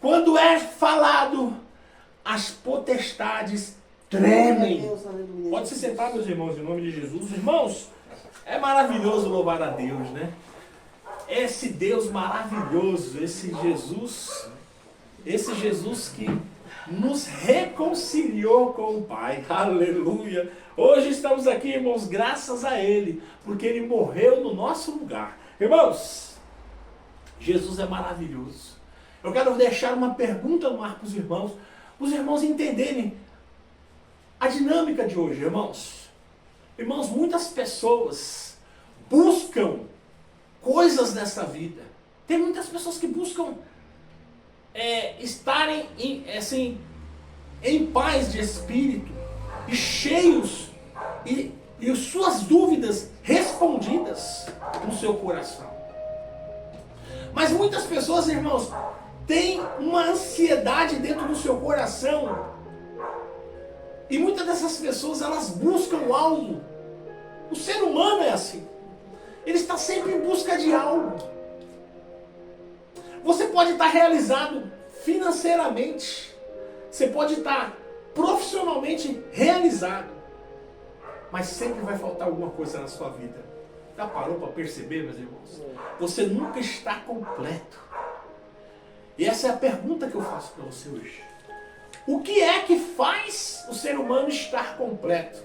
Quando é falado, as potestades tremem. Pode se sentar, meus irmãos, em nome de Jesus. Irmãos, é maravilhoso louvar a Deus, né? Esse Deus maravilhoso, esse Jesus que nos reconciliou com o Pai. Aleluia! Hoje estamos aqui, irmãos, graças a Ele, porque Ele morreu no nosso lugar. Irmãos, Jesus é maravilhoso. Eu quero deixar uma pergunta no ar para os irmãos entenderem a dinâmica de hoje, irmãos. Irmãos, muitas pessoas buscam coisas nessa vida. Tem muitas pessoas que buscam estarem em paz de espírito e cheios e suas dúvidas respondidas no seu coração. Mas muitas pessoas, irmãos, têm uma ansiedade dentro do seu coração e muitas dessas pessoas, elas buscam algo. O ser humano é assim. Ele está sempre em busca de algo. Você pode estar realizado financeiramente. Você pode estar profissionalmente realizado. Mas sempre vai faltar alguma coisa na sua vida. Já parou para perceber, meus irmãos? Você nunca está completo. E essa é a pergunta que eu faço para você hoje. O que é que faz o ser humano estar completo?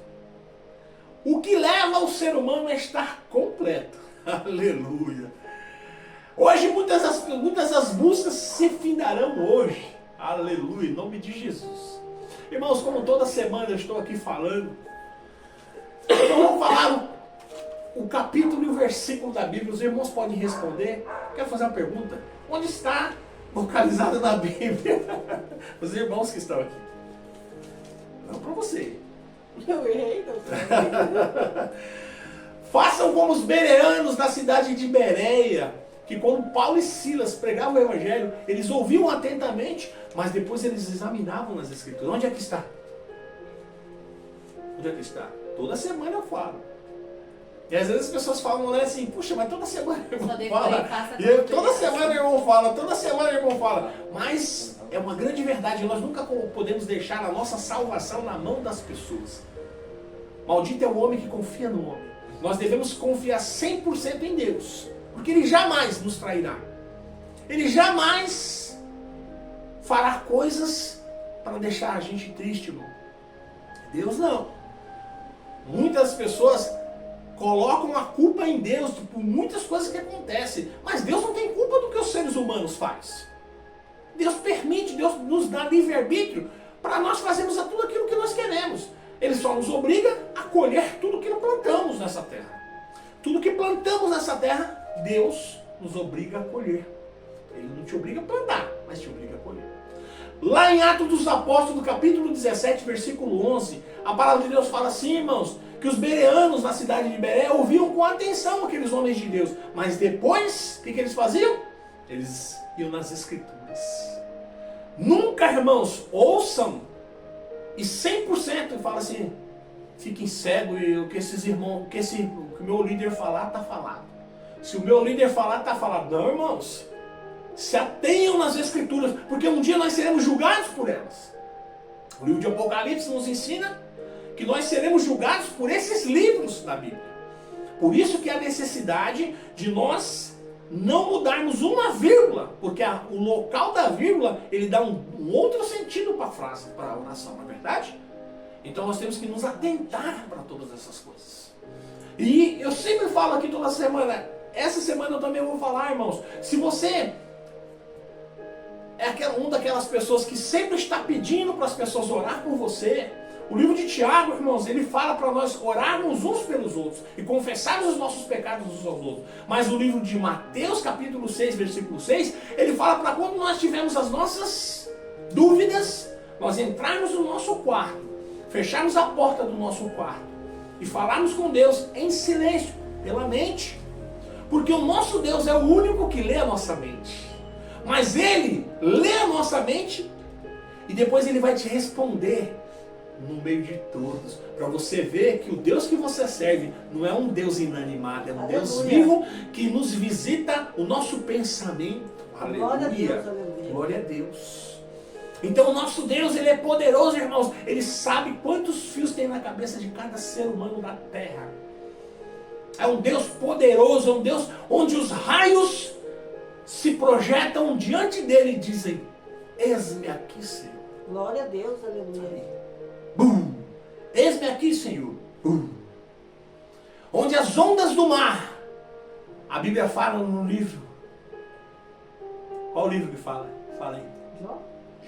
O que leva o ser humano a estar completo? Aleluia! Hoje muitas das buscas se findarão hoje. Aleluia! Em nome de Jesus. Irmãos, como toda semana eu estou aqui falando, eu vou falar o capítulo e o versículo da Bíblia. Os irmãos podem responder. Quero fazer uma pergunta. Onde está localizado na Bíblia? Os irmãos que estão aqui. Não para você. Eu errei, não. Façam como os bereanos da cidade de Bereia, que quando Paulo e Silas pregavam o Evangelho, eles ouviam atentamente, mas depois eles examinavam nas Escrituras. Onde é que está? Onde é que está? Toda semana eu falo. E às vezes as pessoas falam, né, assim, puxa, mas toda semana o irmão fala. Toda semana o irmão fala, toda semana o irmão fala. Mas é uma grande verdade, nós nunca podemos deixar a nossa salvação na mão das pessoas. Maldito é o homem que confia no homem. Nós devemos confiar 100% em Deus, porque Ele jamais nos trairá. Ele jamais fará coisas para deixar a gente triste, irmão. Deus não. Muitas pessoas colocam a culpa em Deus por muitas coisas que acontecem, mas Deus não tem culpa do que os seres humanos fazem. Deus permite, Deus nos dá livre-arbítrio para nós fazermos tudo aquilo que nós queremos. Ele só nos obriga a colher tudo que plantamos nessa terra. Tudo que plantamos nessa terra, Deus nos obriga a colher. Ele não te obriga a plantar, mas te obriga a colher. Lá em Atos dos Apóstolos, no capítulo 17, versículo 11, a palavra de Deus fala assim, irmãos, que os bereanos na cidade de Bereia ouviam com atenção aqueles homens de Deus, mas depois, o que eles faziam? Eles iam nas Escrituras. Nunca, irmãos, ouçam e 100% fala assim, fiquem cegos e o que esses irmãos, o que o meu líder falar, está falado. Se o meu líder falar, está falado. Não, irmãos. Se atenham nas Escrituras, porque um dia nós seremos julgados por elas. O livro de Apocalipse nos ensina que nós seremos julgados por esses livros da Bíblia. Por isso que há necessidade de nós não mudarmos uma vírgula, porque o local da vírgula, ele dá um outro sentido para a frase, para a oração, não é verdade? Então nós temos que nos atentar para todas essas coisas. E eu sempre falo aqui toda semana, essa semana eu também vou falar, irmãos, se você é uma daquelas pessoas que sempre está pedindo para as pessoas orar por você, o livro de Tiago, irmãos, ele fala para nós orarmos uns pelos outros e confessarmos os nossos pecados uns aos outros. Mas o livro de Mateus, capítulo 6, versículo 6, ele fala para quando nós tivermos as nossas dúvidas, nós entrarmos no nosso quarto, fecharmos a porta do nosso quarto e falarmos com Deus em silêncio, pela mente. Porque o nosso Deus é o único que lê a nossa mente. Mas Ele lê a nossa mente e depois Ele vai te responder no meio de todos, para você ver que o Deus que você serve não é um Deus inanimado, é um Deus vivo que nos visita o nosso pensamento. Aleluia. glória a Deus. Então o nosso Deus, Ele é poderoso, irmãos. Ele sabe quantos fios tem na cabeça de cada ser humano da terra. É um Deus poderoso, é um Deus onde os raios se projetam diante dele e dizem: eis-me aqui, Senhor. Glória a Deus, aleluia. Bum! Eis-me aqui, Senhor. Bum! Onde as ondas do mar, a Bíblia fala no livro. Qual o livro que fala? Fala aí.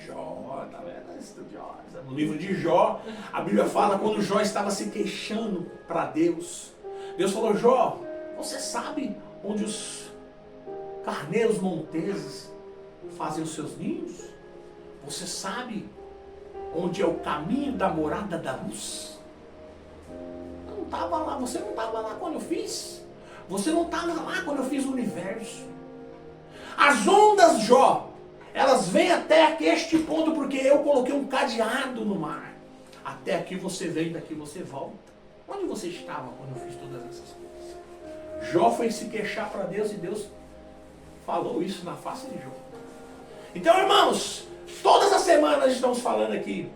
Jó, tá vendo? Estudiosa. No livro de Jó, a Bíblia fala quando Jó estava se queixando para Deus. Deus falou: Jó, você sabe onde os carneiros monteses fazem os seus ninhos? Você sabe onde é o caminho da morada da luz? Eu não estava lá, você não estava lá quando eu fiz. Você não estava lá quando eu fiz o universo. As ondas, Jó, elas vêm até aqui, este ponto, porque eu coloquei um cadeado no mar. Até aqui você vem, daqui você volta. Onde você estava quando eu fiz todas essas coisas? Jó foi se queixar para Deus e Deus falou isso na face de Jó. Então, irmãos, todas as semanas estamos falando aqui.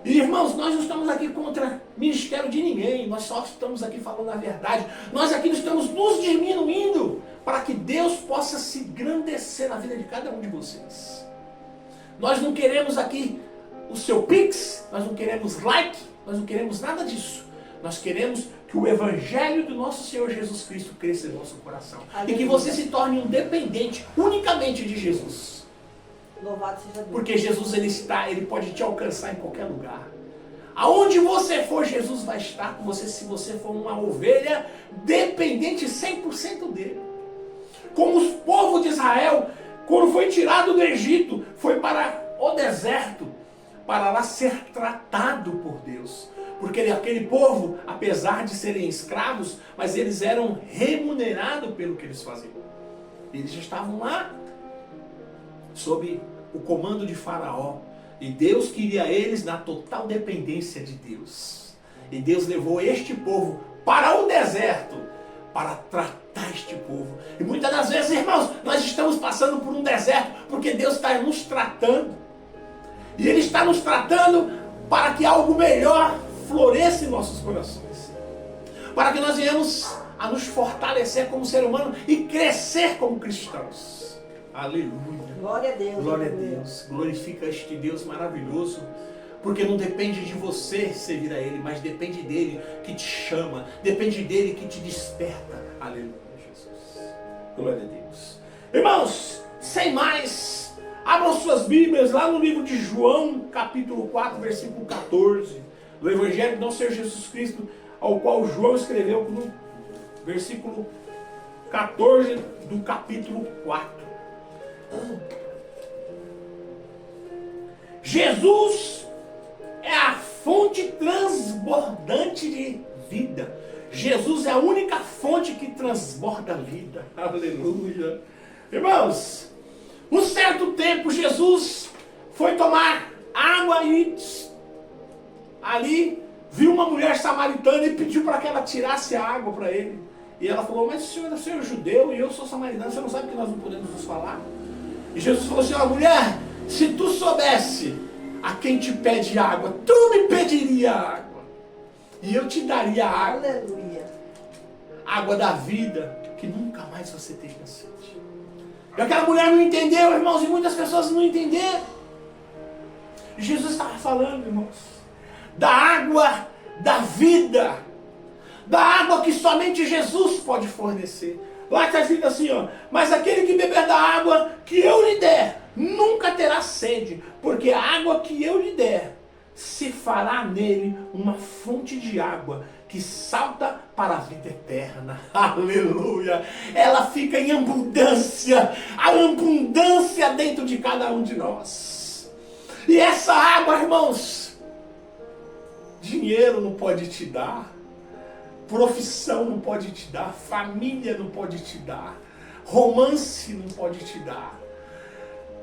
E, irmãos, nós não estamos aqui contra ministério de ninguém. Nós só estamos aqui falando a verdade. Nós aqui não estamos nos diminuindo para que Deus possa se engrandecer na vida de cada um de vocês. Nós não queremos aqui o seu pix, nós não queremos like, nós não queremos nada disso. Nós queremos que o Evangelho do nosso Senhor Jesus Cristo cresça em nosso coração. Aleluia. E que você se torne um dependente unicamente de Jesus. Louvado seja Deus. Porque Jesus, ele pode te alcançar em qualquer lugar. Aonde você for, Jesus vai estar com você se você for uma ovelha dependente 100% dele. Como o povo de Israel, quando foi tirado do Egito, foi para o deserto, para lá ser tratado por Deus. Porque aquele povo, apesar de serem escravos, mas eles eram remunerados pelo que eles faziam. Eles já estavam lá, sob o comando de Faraó. E Deus queria eles na total dependência de Deus. E Deus levou este povo para o deserto, para tratar este povo. E muitas das vezes, irmãos, nós estamos passando por um deserto, porque Deus está nos tratando. E Ele está nos tratando para que algo melhor floresça em nossos corações. Para que nós venhamos a nos fortalecer como ser humano e crescer como cristãos. Aleluia. Glória a Deus. Glória a Deus. Glorifica este Deus maravilhoso. Porque não depende de você servir a Ele, mas depende dEle que te chama. Depende dEle que te desperta. Aleluia, Jesus. Glória a Deus. Irmãos, sem mais, abram suas Bíblias lá no livro de João, capítulo 4, versículo 14. Do Evangelho do nosso Senhor Jesus Cristo, ao qual João escreveu no versículo 14 do capítulo 4. Jesus é a fonte transbordante de vida. Jesus é a única fonte que transborda a vida. Aleluia. Irmãos, um certo tempo Jesus foi tomar água e ali viu uma mulher samaritana e pediu para que ela tirasse a água para ele. E ela falou: mas o senhor é judeu e eu sou samaritano, você não sabe que nós não podemos nos falar? E Jesus falou assim: ó, mulher, se tu soubesse a quem te pede água, tu me pediria água. E eu te daria água. Aleluia. Água da vida, que nunca mais você teria sede. E aquela mulher não entendeu, irmãos, e muitas pessoas não entenderam. E Jesus estava falando, irmãos, da água da vida. Da água que somente Jesus pode fornecer. Lá está escrito assim, ó: mas aquele que beber da água que eu lhe der, nunca terá sede, porque a água que eu lhe der, se fará nele uma fonte de água que salta para a vida eterna. Aleluia! Ela fica em abundância, a abundância dentro de cada um de nós. E essa água, irmãos, dinheiro não pode te dar. Profissão não pode te dar, família não pode te dar, romance não pode te dar,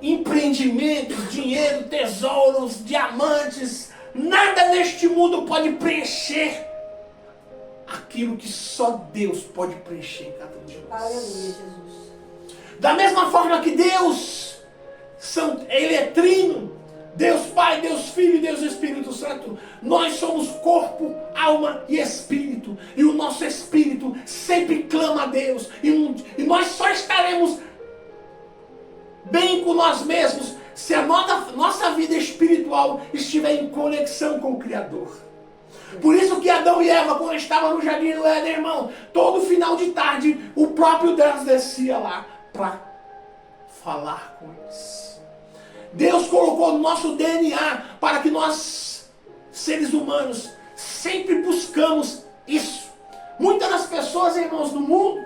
empreendimentos, dinheiro, tesouros, diamantes, nada neste mundo pode preencher aquilo que só Deus pode preencher em cada um de nós. Aleluia, Jesus. Da mesma forma que Deus, Ele é trino. Deus Pai, Deus Filho e Deus Espírito Santo. Nós somos corpo, alma e espírito. E o nosso espírito sempre clama a Deus. E nós só estaremos bem com nós mesmos se a nossa vida espiritual estiver em conexão com o Criador. Por isso que Adão e Eva, quando estavam no jardim do Éden, irmão, todo final de tarde, o próprio Deus descia lá para falar com eles. Deus colocou no nosso DNA para que nós, seres humanos, sempre buscamos isso. Muitas das pessoas, irmãos, no mundo,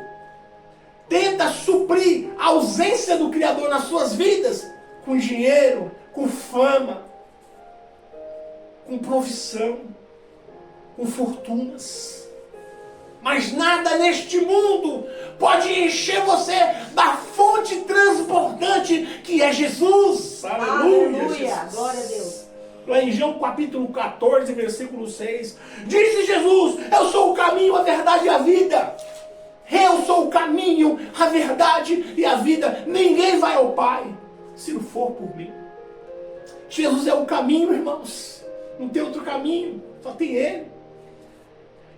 tentam suprir a ausência do Criador nas suas vidas com dinheiro, com fama, com profissão, com fortunas. Mas nada neste mundo pode encher você da fonte transbordante que é Jesus. Aleluia! Aleluia. Glória a Deus. Lá em João capítulo 14, versículo 6, disse Jesus: eu sou o caminho, a verdade e a vida. Eu sou o caminho, a verdade e a vida. Ninguém vai ao Pai se não for por mim. Jesus é o caminho, irmãos. Não tem outro caminho, só tem Ele.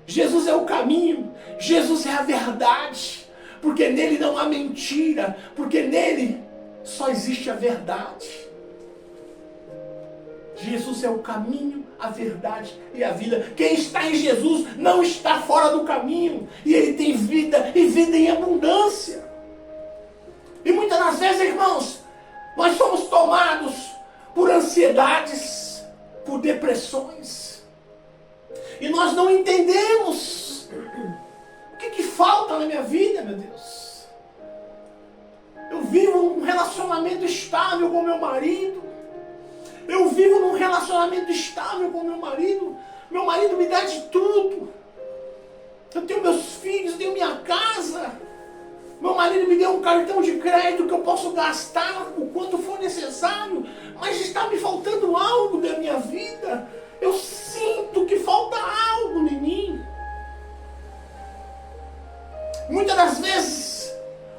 Jesus é o caminho, Jesus é a verdade, porque nele não há mentira, porque nele só existe a verdade. Jesus é o caminho, a verdade e a vida. Quem está em Jesus não está fora do caminho, e ele tem vida e vida em abundância. E muitas das vezes, irmãos, nós somos tomados por ansiedades, por depressões. E nós não entendemos o que falta na minha vida, meu Deus. Eu vivo num relacionamento estável com meu marido. Eu vivo num relacionamento estável com meu marido. Meu marido me dá de tudo. Eu tenho meus filhos, eu tenho minha casa. Meu marido me deu um cartão de crédito que eu posso gastar o quanto for necessário. Mas está me faltando algo da minha vida. Eu sinto que falta algo em mim. Muitas das vezes,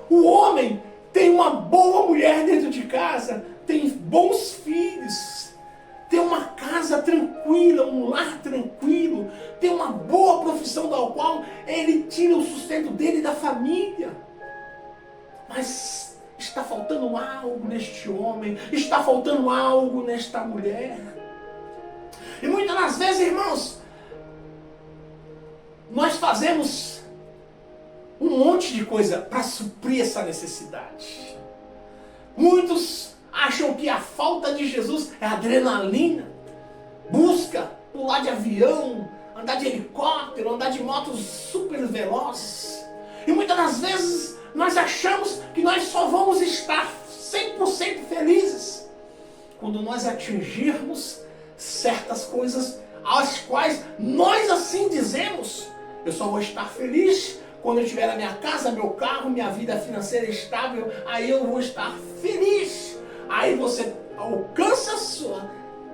o homem tem uma boa mulher dentro de casa, tem bons filhos, tem uma casa tranquila, um lar tranquilo, tem uma boa profissão da qual ele tira o sustento dele e da família. Mas está faltando algo neste homem, está faltando algo nesta mulher. E muitas das vezes, irmãos, nós fazemos um monte de coisa para suprir essa necessidade. Muitos acham que a falta de Jesus é adrenalina, busca pular de avião, andar de helicóptero, andar de motos super velozes. E muitas das vezes nós achamos que nós só vamos estar 100% felizes quando nós atingirmos certas coisas às quais nós assim dizemos: eu só vou estar feliz quando eu tiver a minha casa, meu carro, minha vida financeira estável, aí eu vou estar feliz. Aí você alcança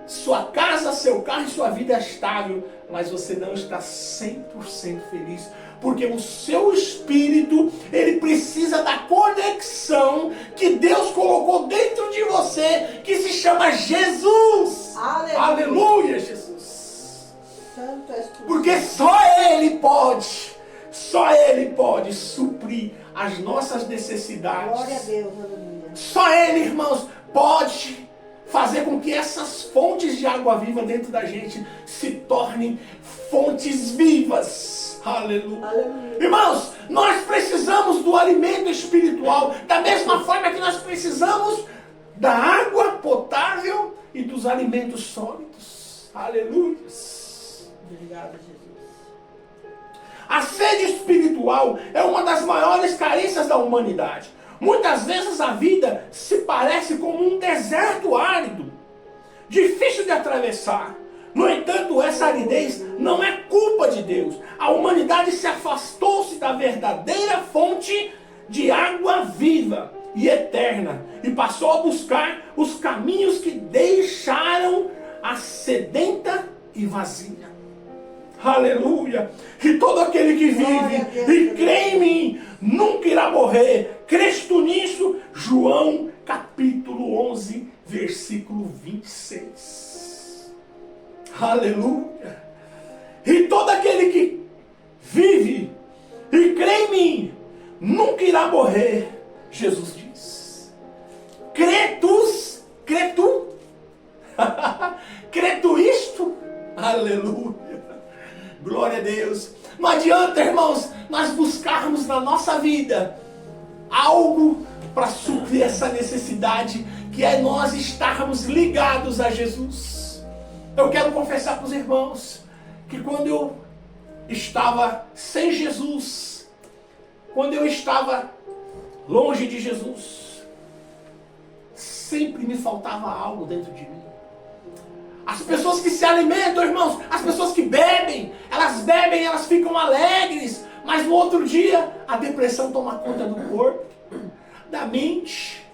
sua casa, seu carro e sua vida estável, mas você não está 100% feliz, porque o seu espírito, ele precisa da conexão que Deus colocou dentro de você, que se chama Jesus. Aleluia, Aleluia, Jesus. Santo és tu. Porque só Ele pode suprir as nossas necessidades. Glória a Deus, aleluia. Só Ele, irmãos, pode fazer com que essas fontes de água viva dentro da gente se tornem fontes vivas. Aleluia. Aleluia. Irmãos, nós precisamos do alimento espiritual, da mesma forma que nós precisamos da água potável e dos alimentos sólidos. Aleluia. Obrigado, Jesus. A sede espiritual é uma das maiores carências da humanidade. Muitas vezes a vida se parece como um deserto árido, difícil de atravessar. No entanto, essa aridez não é culpa de Deus. A humanidade se afastou-se da verdadeira fonte de água viva e eterna e passou a buscar os caminhos que deixaram a sedenta e vazia. Aleluia! E todo aquele que vive e crê em mim nunca irá morrer. Crês tu nisso? João capítulo 11, versículo 26. Aleluia. E todo aquele que vive e crê em mim, nunca irá morrer, Jesus diz. Crê tu? Crê tu isto? Aleluia. Glória a Deus. Não adianta, irmãos, nós buscarmos na nossa vida algo para suprir essa necessidade, que é nós estarmos ligados a Jesus. Eu quero confessar para os irmãos que quando eu estava sem Jesus, quando eu estava longe de Jesus, sempre me faltava algo dentro de mim. As pessoas que se alimentam, irmãos, as pessoas que bebem, elas ficam alegres, mas no outro dia a depressão toma conta do corpo, da mente.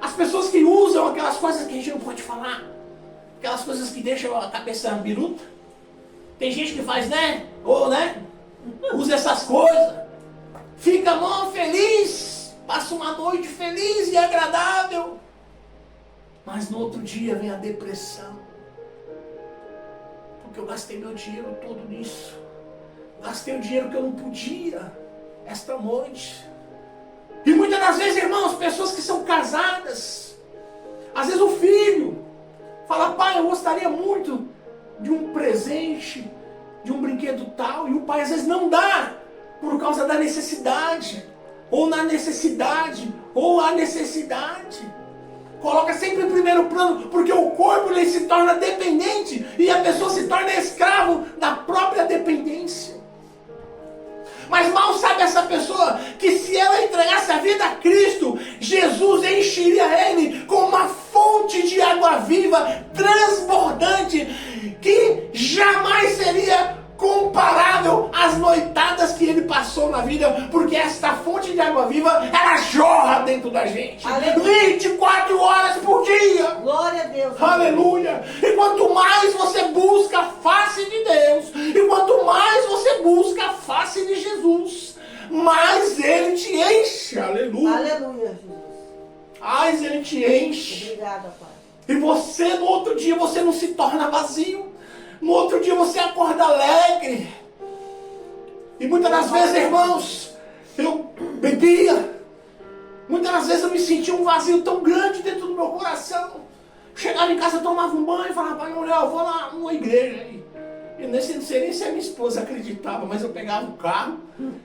As pessoas que usam aquelas coisas que a gente não pode falar, aquelas coisas que deixam a cabeça biruta. Tem gente que faz, usa essas coisas, fica mó feliz, passa uma noite feliz e agradável, mas no outro dia vem a depressão. Porque eu gastei meu dinheiro todo nisso. Gastei o dinheiro que eu não podia esta noite. E muitas das vezes, irmãos, pessoas que são casadas, às vezes o filho fala: pai, eu gostaria muito de um presente, de um brinquedo tal, e o pai às vezes não dá, por causa da necessidade, ou a necessidade. Coloca sempre em primeiro plano, porque o corpo ele se torna dependente, e a pessoa se torna escravo da própria dependência. Mas mal sabe essa pessoa que se ela entregasse a vida a Cristo, Jesus encheria ele com uma fonte de água viva, transbordante, que jamais seria comparável às noitadas que ele passou na vida, porque esta fonte de água viva, ela jorra dentro da gente. Aleluia. 24 horas por dia. Glória a Deus. Aleluia. E quanto mais você busca a face de Deus, e quanto mais você busca a face de Jesus, mais ele te enche. Aleluia. Aleluia, Jesus. Mais ele te enche. Obrigada, Pai. E você, no outro dia, você não se torna vazio. No outro dia você acorda alegre. E muitas das vezes, irmãos, eu bebia. Muitas das vezes eu me sentia um vazio tão grande dentro do meu coração. Chegava em casa, tomava um banho e falava: pai, mulher, eu vou lá numa igreja aí. Eu não sei nem se a minha esposa acreditava, mas eu pegava o carro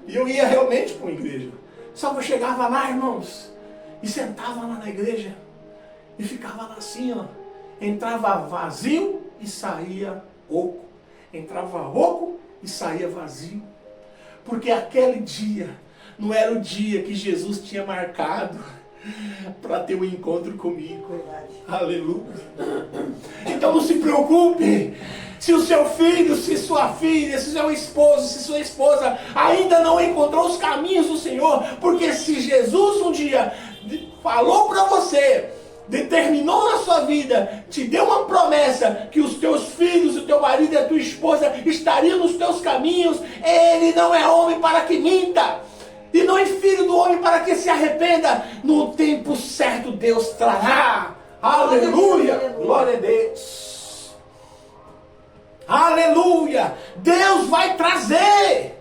e eu ia realmente para uma igreja. Só que eu chegava lá, irmãos, e sentava lá na igreja e ficava lá assim, ó. Entrava vazio e saía oco. Entrava oco e saía vazio. Porque aquele dia não era o dia que Jesus tinha marcado para ter um encontro comigo. Verdade. Aleluia. Então não se preocupe se o seu filho, se sua filha, se seu esposo, se sua esposa ainda não encontrou os caminhos do Senhor. Porque se Jesus um dia falou para você, determinou na sua vida, te deu uma promessa que os teus filhos, o teu marido e a tua esposa estariam nos teus caminhos, ele não é homem para que minta, e não é filho do homem para que se arrependa. No tempo certo Deus trará. Aleluia. Glória a Deus. Aleluia. Deus vai trazer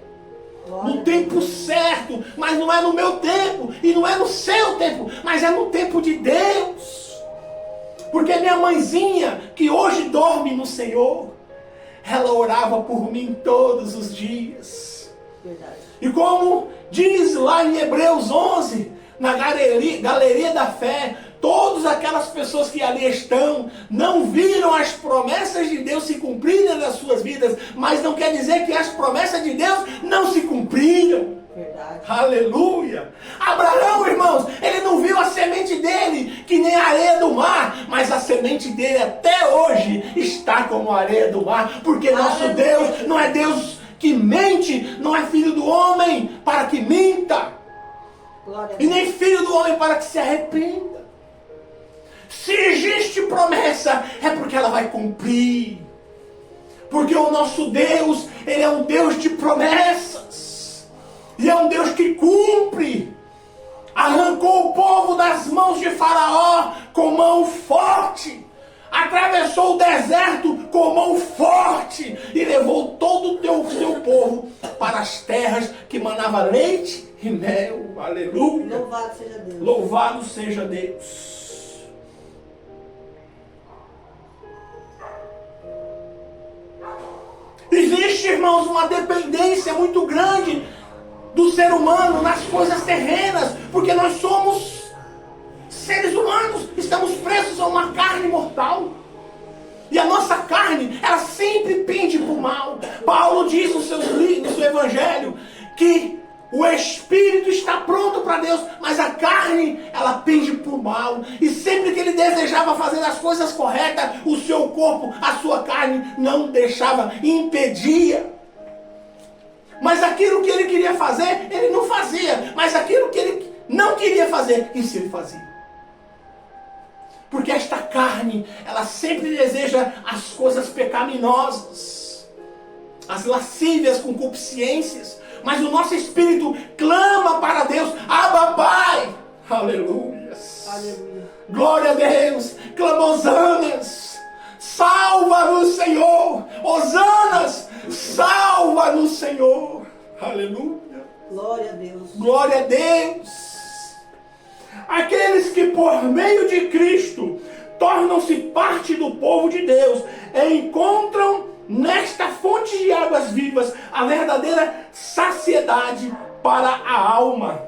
no tempo certo, mas não é no meu tempo, e não é no seu tempo, mas é no tempo de Deus. Porque minha mãezinha, que hoje dorme no Senhor, ela orava por mim todos os dias. Verdade. E como diz lá em Hebreus 11, na galeria da fé, todas aquelas pessoas que ali estão não viram as promessas de Deus se cumprirem nas suas vidas, mas não quer dizer que as promessas de Deus não se cumpriram. Verdade. Aleluia. Abraão, irmãos, ele não viu a semente dele que nem a areia do mar, mas a semente dele até hoje está como a areia do mar, porque nosso Deus não é Deus que mente, não é filho do homem para que minta, e nem filho do homem para que se arrependa. Se existe promessa, é porque ela vai cumprir. Porque o nosso Deus, ele é um Deus de promessas. E é um Deus que cumpre. Arrancou o povo das mãos de Faraó com mão forte. Atravessou o deserto com mão forte e levou todo o seu povo para as terras que manava leite e mel. Aleluia. Louvado seja Deus. Louvado seja Deus. Existe, irmãos, uma dependência muito grande do ser humano nas coisas terrenas, porque nós somos seres humanos, estamos presos a uma carne mortal. E a nossa carne, ela sempre pende para o mal. Paulo diz no seu evangelho que o espírito está pronto para Deus, mas a carne, ela pende para o mal. E sempre que ele desejava fazer as coisas corretas, o seu corpo, a sua carne, não deixava, impedia. Mas aquilo que ele queria fazer, ele não fazia. Mas aquilo que ele não queria fazer, isso ele fazia. Porque esta carne, ela sempre deseja as coisas pecaminosas, as lascívias, concupiscências. Mas o nosso espírito clama para Deus, Abba, Pai. Aleluia. Aleluia. Glória a Deus. Clama Hosanas. Salva-nos, Senhor. Hosanas, salva-nos, Senhor. Aleluia. Glória a Deus. Glória a Deus. Aqueles que por meio de Cristo tornam-se parte do povo de Deus encontram nesta fonte de águas vivas a verdadeira saciedade para a alma.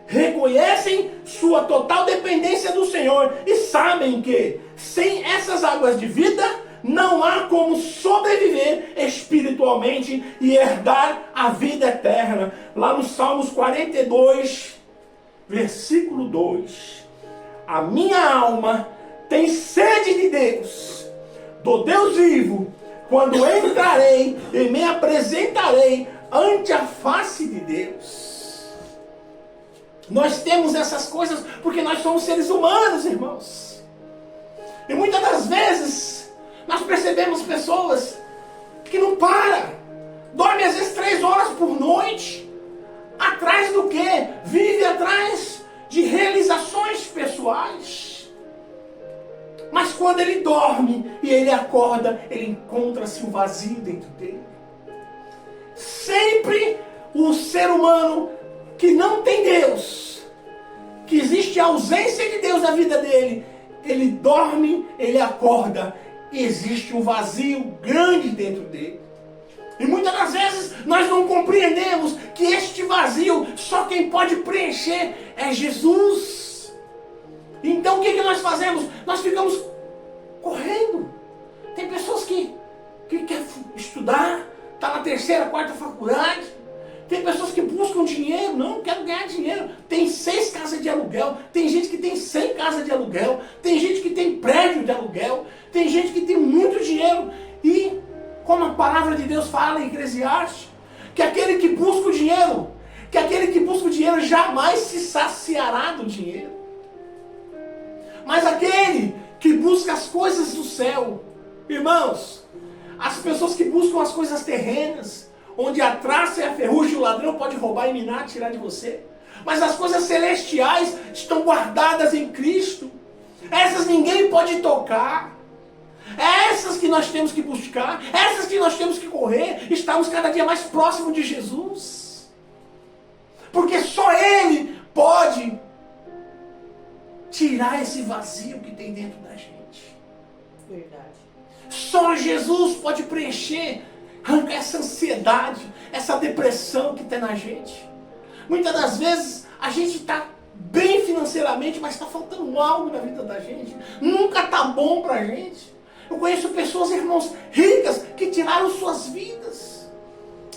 Reconhecem sua total dependência do Senhor e sabem que sem essas águas de vida não há como sobreviver espiritualmente e herdar a vida eterna. Lá no Salmos 42, versículo 2. A minha alma tem sede de Deus, do Deus vivo, quando entrarei e me apresentarei ante a face de Deus. Nós temos essas coisas porque nós somos seres humanos, irmãos. E muitas das vezes nós percebemos pessoas que não param, dorme às vezes 3 horas por noite. Atrás do quê? Vive atrás de realizações pessoais. Mas quando ele dorme e ele acorda, ele encontra-se um vazio dentro dele. Sempre o ser humano que não tem Deus, que existe a ausência de Deus na vida dele, ele dorme, ele acorda, e existe um vazio grande dentro dele. E muitas das vezes nós não compreendemos que este vazio, só quem pode preencher é Jesus. Então o que nós fazemos? Nós ficamos correndo. Tem pessoas que querem estudar, está na 3ª, 4ª faculdade. Tem pessoas que buscam dinheiro, não, quero ganhar dinheiro. Tem 6 casas de aluguel, tem gente que tem 100 casas de aluguel, tem gente que tem prédio de aluguel, tem gente que tem muito dinheiro. E como a palavra de Deus fala em Eclesiastes, que aquele que busca o dinheiro jamais se saciará do dinheiro. Mas aquele que busca as coisas do céu, irmãos, as pessoas que buscam as coisas terrenas, onde a traça e a ferrugem, o ladrão pode roubar e minar, tirar de você. Mas as coisas celestiais estão guardadas em Cristo. Essas ninguém pode tocar. Essas que nós temos que buscar, essas que nós temos que correr, estamos cada dia mais próximos de Jesus. Porque só Ele pode tirar esse vazio que tem dentro da gente. Verdade. Só Jesus pode preencher, arrancar essa ansiedade, essa depressão que tem na gente. Muitas das vezes a gente está bem financeiramente, mas está faltando algo na vida da gente. Nunca está bom para a gente. Eu conheço pessoas, irmãos, ricas que tiraram suas vidas.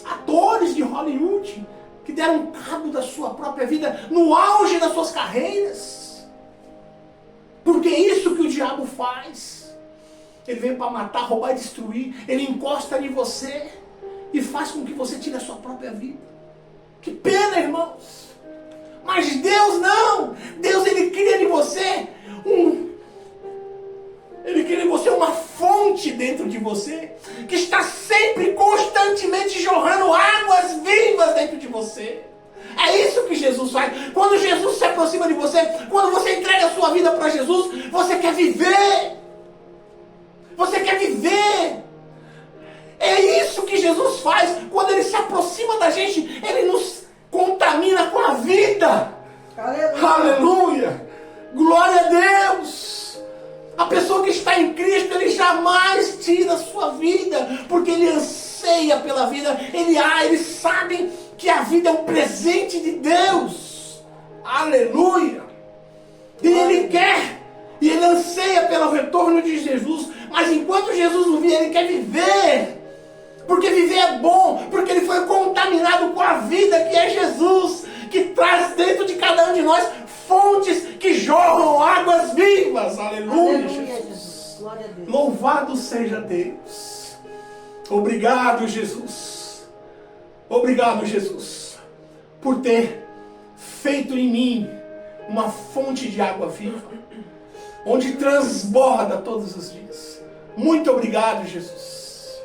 Atores de Hollywood que deram cabo da sua própria vida no auge das suas carreiras. Porque é isso que o diabo faz. Ele vem para matar, roubar e destruir. Ele encosta em você e faz com que você tire a sua própria vida. Que pena, irmãos. Mas Deus não. Deus, Ele cria em você uma fonte dentro de você, que está sempre, constantemente jorrando águas vivas dentro de você. É isso que Jesus faz. Quando Jesus se aproxima de você, quando você entrega a sua vida para Jesus, você quer viver. Você quer viver. É isso que Jesus faz. Quando Ele se aproxima da gente, Ele nos contamina com a vida. Aleluia. Aleluia. Glória a Deus. A pessoa que está em Cristo, ele jamais tira a sua vida, porque ele anseia pela vida. Ele sabe que a vida é um presente de Deus. Aleluia. E ele quer, e ele anseia pelo retorno de Jesus. Mas enquanto Jesus não vier, ele quer viver. Porque viver é bom, porque ele foi contaminado com a vida que é Jesus, que traz dentro de cada um de nós fontes que jorram águas vivas. Aleluia, Aleluia, Jesus. Glória a Deus. Louvado seja Deus. Obrigado, Jesus. Obrigado, Jesus, por ter feito em mim uma fonte de água viva, onde transborda todos os dias. Muito obrigado, Jesus.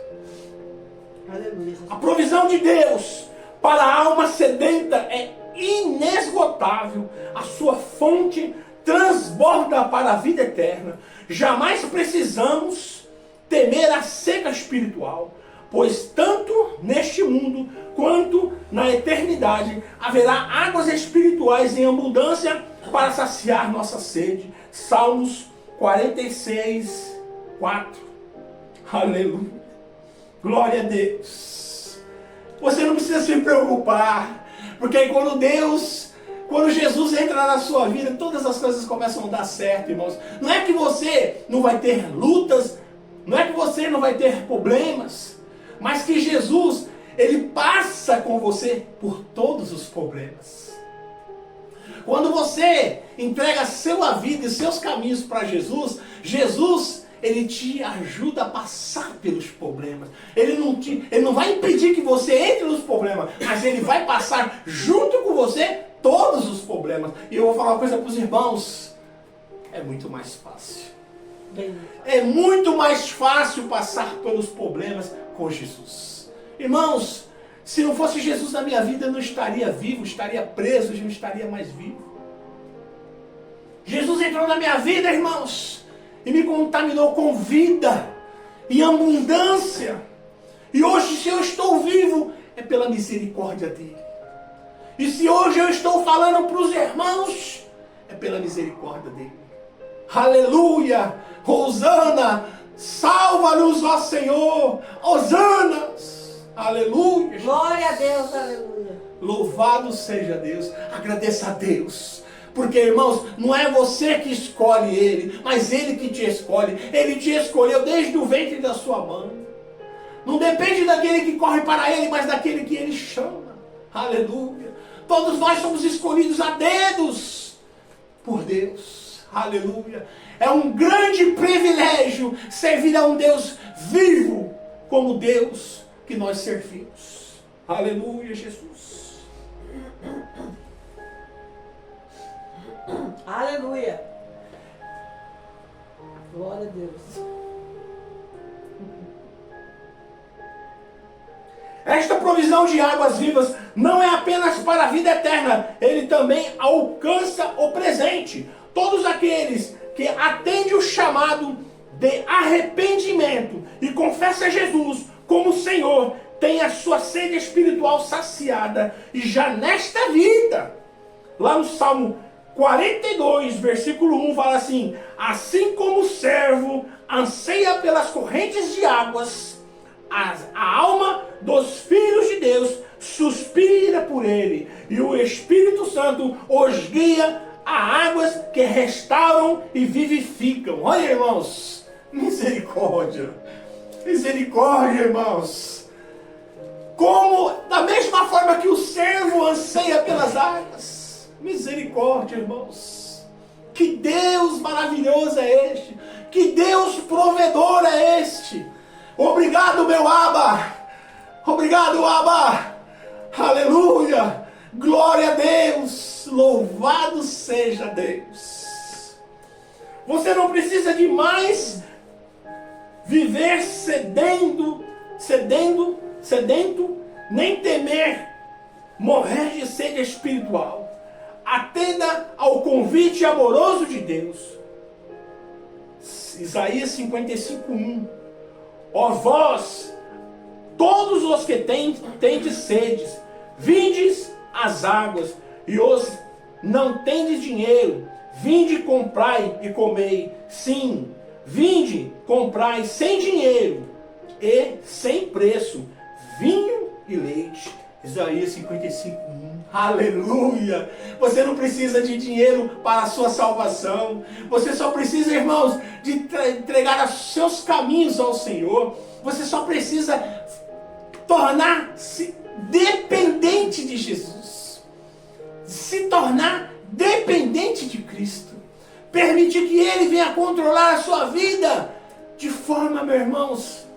Aleluia. A provisão de Deus para a alma sedenta é inesgotável. A sua fonte transborda para a vida eterna. Jamais precisamos temer a seca espiritual, pois tanto neste mundo quanto na eternidade haverá águas espirituais em abundância para saciar nossa sede. Salmos 46, 4. Aleluia. Glória a Deus. Você não precisa se preocupar, porque aí quando Jesus entra na sua vida, todas as coisas começam a dar certo, irmãos. Não é que você não vai ter lutas, não é que você não vai ter problemas, mas que Jesus, Ele passa com você por todos os problemas. Quando você entrega a sua vida e seus caminhos para Jesus, Ele te ajuda a passar pelos problemas. Ele não vai impedir que você entre nos problemas, mas Ele vai passar junto com você todos os problemas. E eu vou falar uma coisa para os irmãos. É muito mais fácil. É muito mais fácil passar pelos problemas com Jesus. Irmãos, se não fosse Jesus na minha vida, eu não estaria vivo, estaria preso, eu não estaria mais vivo. Jesus entrou na minha vida, irmãos, e me contaminou com vida e abundância. E hoje, se eu estou vivo, é pela misericórdia dele. E se hoje eu estou falando para os irmãos, é pela misericórdia dele. Aleluia! Hosana! Salva-nos, ó Senhor! Hosana! Aleluia! Glória a Deus, aleluia. Louvado seja Deus. Agradeça a Deus. Porque, irmãos, não é você que escolhe Ele, mas Ele que te escolhe. Ele te escolheu desde o ventre da sua mãe. Não depende daquele que corre para Ele, mas daquele que Ele chama. Aleluia. Todos nós somos escolhidos a dedos por Deus. Aleluia. É um grande privilégio servir a um Deus vivo como Deus que nós servimos. Aleluia, Jesus. Aleluia. Glória a Deus. Esta provisão de águas vivas não é apenas para a vida eterna, ele também alcança o presente. Todos aqueles que atendem o chamado de arrependimento e confessam Jesus como Senhor, têm a sua sede espiritual saciada e já nesta vida. Lá no Salmo 42, versículo 1 fala assim: assim como o servo anseia pelas correntes de águas, a alma dos filhos de Deus suspira por ele, e o Espírito Santo os guia a águas que restauram e vivificam. Olha, irmãos, misericórdia, misericórdia, irmãos. Como, da mesma forma que o servo anseia pelas águas, misericórdia, irmãos. Que Deus maravilhoso é este, que Deus provedor é este. Obrigado, meu Abba. Obrigado, Abba. Aleluia. Glória a Deus. Louvado seja Deus. Você não precisa de mais viver sedento, nem temer morrer de sede espiritual. Atenda ao convite amoroso de Deus. Isaías 55:1. Ó vós, todos os que tendes sedes, vindes às águas, e os não tendes dinheiro, vinde, comprai e comei. Sim, vinde, comprai sem dinheiro e sem preço, vinho e leite. Isaías 55:1. Aleluia! Você não precisa de dinheiro para a sua salvação. Você só precisa, irmãos, de entregar os seus caminhos ao Senhor. Você só precisa tornar-se dependente de Jesus. Se tornar dependente de Cristo. Permitir que Ele venha controlar a sua vida. De forma, meus irmãos,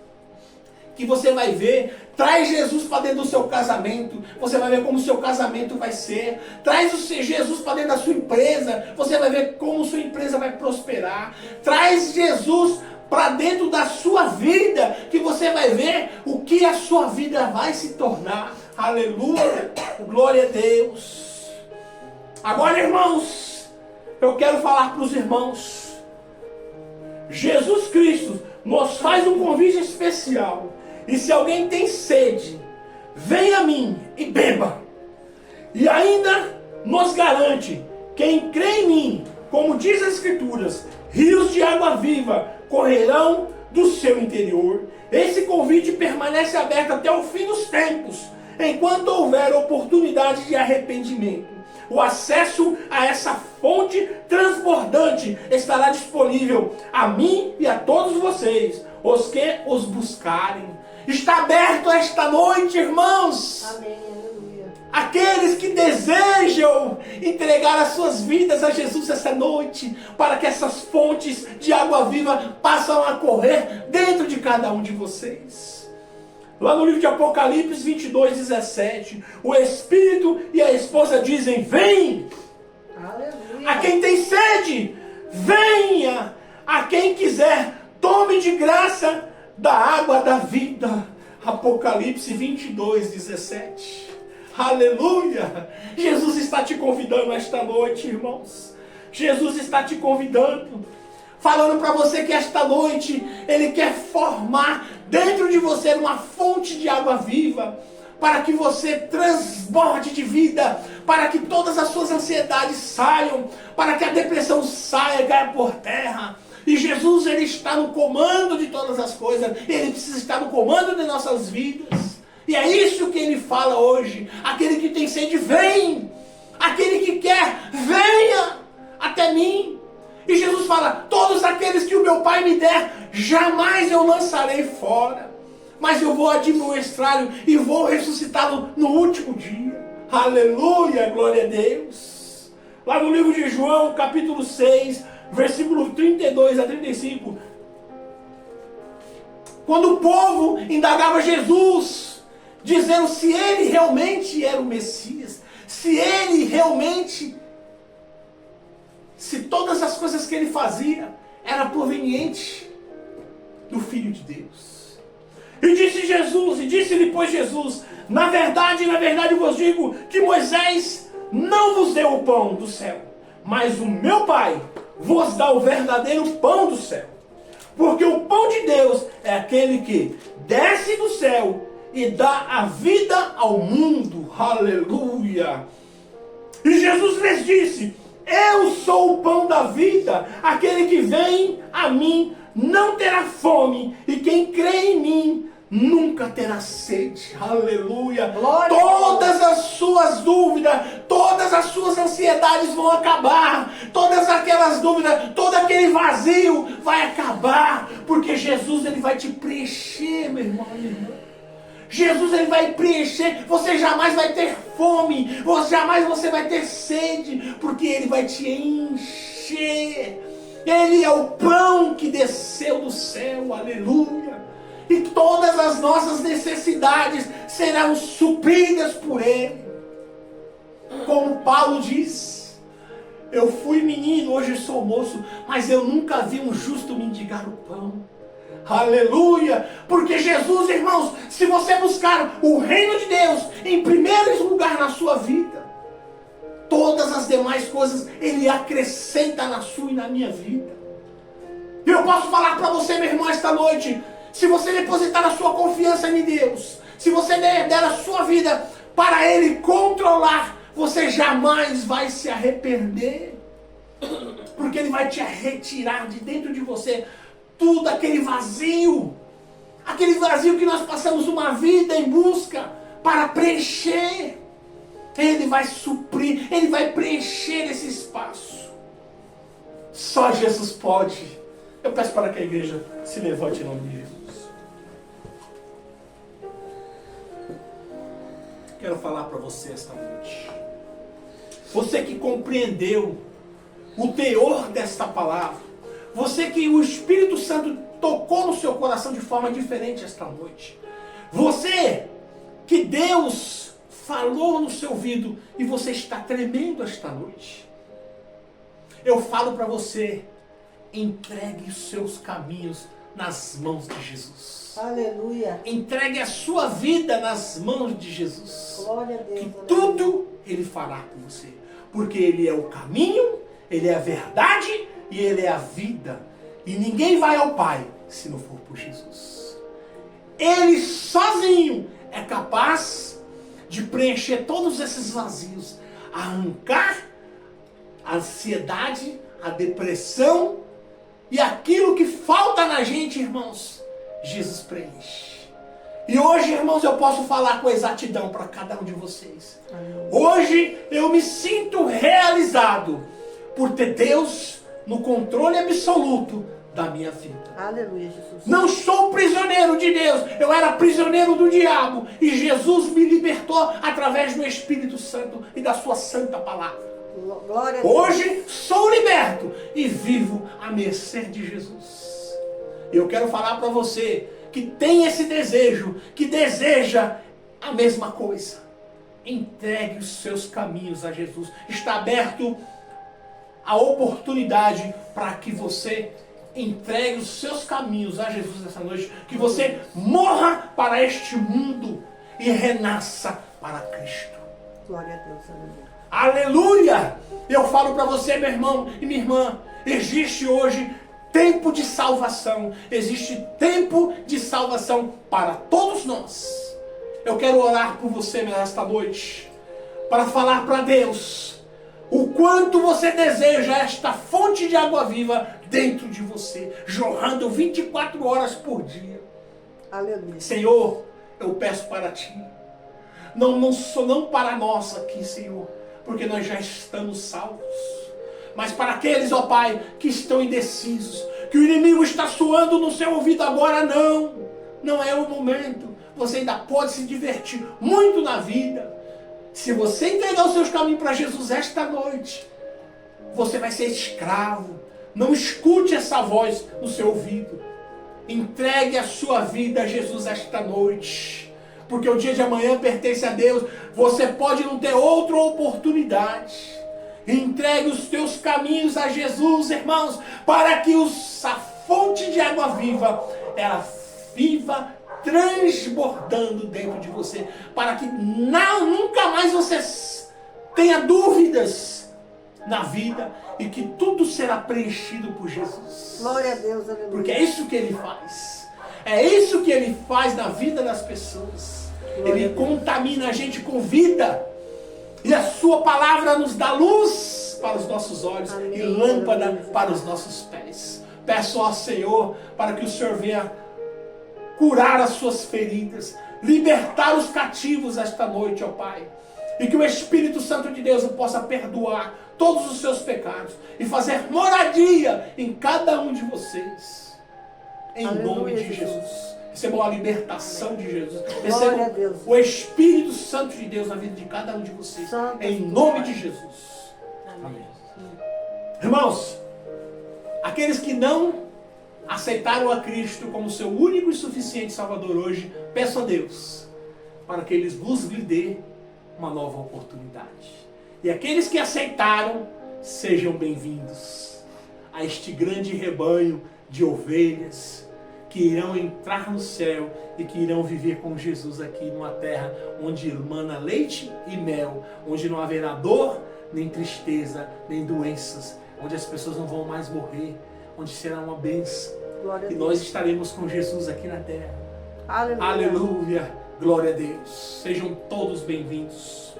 que você vai ver. Traz Jesus para dentro do seu casamento, você vai ver como o seu casamento vai ser. Traz Jesus para dentro da sua empresa, você vai ver como sua empresa vai prosperar. Traz Jesus para dentro da sua vida, que você vai ver o que a sua vida vai se tornar. Aleluia, glória a Deus. Agora, irmãos, eu quero falar para os irmãos. Jesus Cristo nos faz um convite especial. E se alguém tem sede, venha a mim e beba. E ainda nos garante, quem crê em mim, como diz as Escrituras, rios de água viva correrão do seu interior. Esse convite permanece aberto até o fim dos tempos, enquanto houver oportunidade de arrependimento. O acesso a essa fonte transbordante estará disponível a mim e a todos vocês, os que os buscarem. Está aberto esta noite, irmãos. Amém, aleluia. Aqueles que desejam entregar as suas vidas a Jesus essa noite, para que essas fontes de água viva passem a correr dentro de cada um de vocês. Lá no livro de Apocalipse 22:17, o Espírito e a esposa dizem: vem! Aleluia. A quem tem sede, venha! A quem quiser, tome de graça da água da vida. Apocalipse 22:17. Aleluia! Jesus está te convidando esta noite, irmãos. Jesus está te convidando, falando para você que esta noite Ele quer formar dentro de você uma fonte de água viva, para que você transborde de vida, para que todas as suas ansiedades saiam, para que a depressão saia, caia por terra. E Jesus, Ele está no comando de todas as coisas. Ele precisa estar no comando de nossas vidas. E é isso que Ele fala hoje. Aquele que tem sede, vem. Aquele que quer, venha até mim. E Jesus fala: todos aqueles que o meu Pai me der, jamais eu lançarei fora. Mas eu vou administrá-lo e vou ressuscitá-lo no último dia. Aleluia, glória a Deus. Lá no livro de João, capítulo 6, versículo 32 a 35. Quando o povo indagava Jesus, dizendo se ele realmente era o Messias, se ele realmente, se todas as coisas que ele fazia era proveniente do Filho de Deus. E disse-lhe, pois, Jesus: na verdade vos digo que Moisés não vos deu o pão do céu, mas o meu Pai vos dá o verdadeiro pão do céu. Porque o pão de Deus é aquele que desce do céu e dá a vida ao mundo. Aleluia! E Jesus lhes disse: eu sou o pão da vida. Aquele que vem a mim não terá fome, e quem crê em mim nunca terá sede. Aleluia! Glória. Todas as suas dúvidas, todas as suas ansiedades vão acabar. Todas aquelas dúvidas, todo aquele vazio vai acabar, porque Jesus, Ele vai te preencher, meu irmão, minha irmã. Jesus, Ele vai preencher. Você jamais vai ter fome, jamais você vai ter sede, porque Ele vai te encher. Ele é o pão que desceu do céu. Aleluia! E todas as nossas necessidades serão supridas por Ele. Como Paulo diz: eu fui menino, hoje sou moço, mas eu nunca vi um justo mendigar o pão. Aleluia! Porque Jesus, irmãos, se você buscar o reino de Deus em primeiro lugar na sua vida, todas as demais coisas Ele acrescenta na sua e na minha vida. E eu posso falar para você, meu irmão, esta noite, se você depositar a sua confiança em Deus, se você der a sua vida para Ele controlar, você jamais vai se arrepender. Porque Ele vai te retirar de dentro de você tudo aquele vazio que nós passamos uma vida em busca para preencher. Ele vai suprir, Ele vai preencher esse espaço. Só Jesus pode. Eu peço para que a igreja se levante em nome de Jesus. Quero falar para você esta noite. Você que compreendeu o teor desta palavra, você que o Espírito Santo tocou no seu coração de forma diferente esta noite, você que Deus falou no seu ouvido e você está tremendo esta noite, eu falo para você, entregue os seus caminhos nas mãos de Jesus. Aleluia. Entregue a sua vida nas mãos de Jesus. Glória a Deus. Que tudo Ele fará com você. Porque Ele é o caminho, Ele é a verdade e Ele é a vida. E ninguém vai ao Pai se não for por Jesus. Ele sozinho é capaz de preencher todos esses vazios. Arrancar a ansiedade, a depressão e aquilo que falta na gente, irmãos. Jesus preenche. E hoje, irmãos, eu posso falar com exatidão para cada um de vocês. Hoje eu me sinto realizado por ter Deus no controle absoluto da minha vida. Aleluia, Jesus. Não sou prisioneiro de Deus, eu era prisioneiro do diabo e Jesus me libertou através do Espírito Santo e da sua santa palavra. Glória a Deus. Hoje sou liberto e vivo à mercê de Jesus. Eu quero falar para você que tem esse desejo, que deseja a mesma coisa. Entregue os seus caminhos a Jesus. Está aberto a oportunidade para que você entregue os seus caminhos a Jesus essa noite. Que você morra para este mundo e renasça para Cristo. Glória a Deus, aleluia. Aleluia! Eu falo para você, meu irmão e minha irmã, existe hoje tempo de salvação. Existe tempo de salvação para todos nós. Eu quero orar por você nesta noite, para falar para Deus o quanto você deseja esta fonte de água viva dentro de você, jorrando 24 horas por dia. Aleluia. Senhor, eu peço para Ti. Não para nós aqui, Senhor, porque nós já estamos salvos. Mas para aqueles, ó Pai, que estão indecisos, que o inimigo está suando no seu ouvido agora, não é o momento. Você ainda pode se divertir muito na vida. Se você entregar os seus caminhos para Jesus esta noite, você vai ser escravo. Não escute essa voz no seu ouvido. Entregue a sua vida a Jesus esta noite. Porque o dia de amanhã pertence a Deus. Você pode não ter outra oportunidade. Entregue os teus caminhos a Jesus, irmãos, para que a fonte de água viva, ela viva transbordando dentro de você, para que nunca mais você tenha dúvidas na vida e que tudo será preenchido por Jesus. Glória a Deus, aleluia. Porque é isso que Ele faz. É isso que Ele faz na vida das pessoas. Ele contamina a gente com vida. E a sua palavra nos dá luz para os nossos olhos. Amém. E lâmpada para os nossos pés. Peço ao Senhor para que o Senhor venha curar as suas feridas, libertar os cativos esta noite, ó Pai. E que o Espírito Santo de Deus possa perdoar todos os seus pecados e fazer moradia em cada um de vocês. Em nome de Jesus. Recebam a libertação de Jesus. Recebam o Espírito Santo de Deus na vida de cada um de vocês. Em nome de Jesus. Amém. Irmãos, aqueles que não aceitaram a Cristo como seu único e suficiente Salvador hoje, peço a Deus para que Ele vos lhe dê uma nova oportunidade. E aqueles que aceitaram, sejam bem-vindos a este grande rebanho de ovelhas que irão entrar no céu e que irão viver com Jesus aqui numa terra onde emana leite e mel, onde não haverá dor, nem tristeza, nem doenças, onde as pessoas não vão mais morrer, onde será uma bênção. E nós estaremos com Jesus aqui na terra. Aleluia. Aleluia. Glória a Deus. Sejam todos bem-vindos.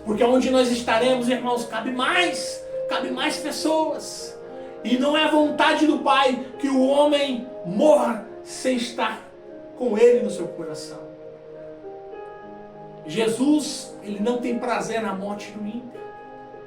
Porque onde nós estaremos, irmãos, cabe mais pessoas. E não é a vontade do Pai que o homem morra sem estar com Ele no seu coração. Jesus, Ele não tem prazer na morte do ímpio.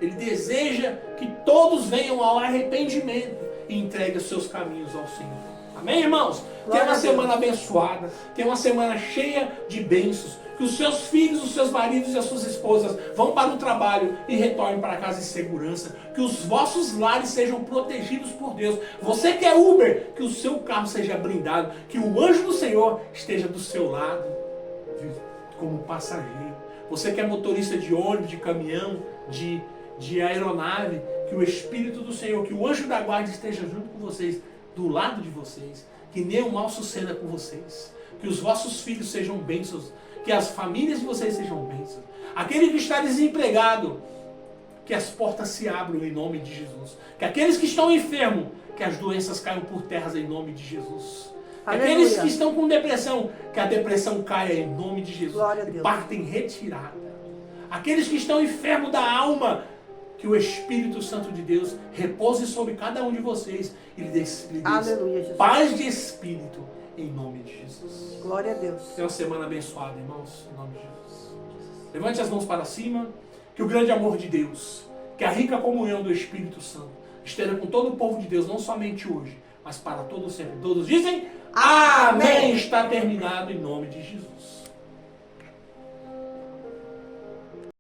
Ele deseja que todos venham ao arrependimento e entreguem os seus caminhos ao Senhor. Amém, irmãos? Tenha uma semana abençoada, tenha uma semana cheia de bênçãos. Que os seus filhos, os seus maridos e as suas esposas vão para o trabalho e retornem para casa em segurança. Que os vossos lares sejam protegidos por Deus. Você que é Uber, que o seu carro seja blindado. Que o anjo do Senhor esteja do seu lado como passageiro. Você que é motorista de ônibus, de caminhão, de aeronave, que o Espírito do Senhor, que o anjo da guarda esteja junto com vocês, do lado de vocês. Que nenhum mal suceda com vocês. Que os vossos filhos sejam bênçãos. Que as famílias de vocês sejam bênçãos. Aquele que está desempregado, que as portas se abram em nome de Jesus. Que aqueles que estão enfermos, que as doenças caiam por terra em nome de Jesus. Que aqueles que estão com depressão, que a depressão caia em nome de Jesus. E partem retirada. Aqueles que estão enfermos da alma, que o Espírito Santo de Deus repouse sobre cada um de vocês e lhe dê paz de espírito em nome de Jesus. Glória a Deus. Tenha uma semana abençoada, irmãos, em nome de Jesus. Levante as mãos para cima, que o grande amor de Deus, que a rica comunhão do Espírito Santo esteja com todo o povo de Deus, não somente hoje, mas para todo sempre. Todos dizem, amém. Está terminado em nome de Jesus.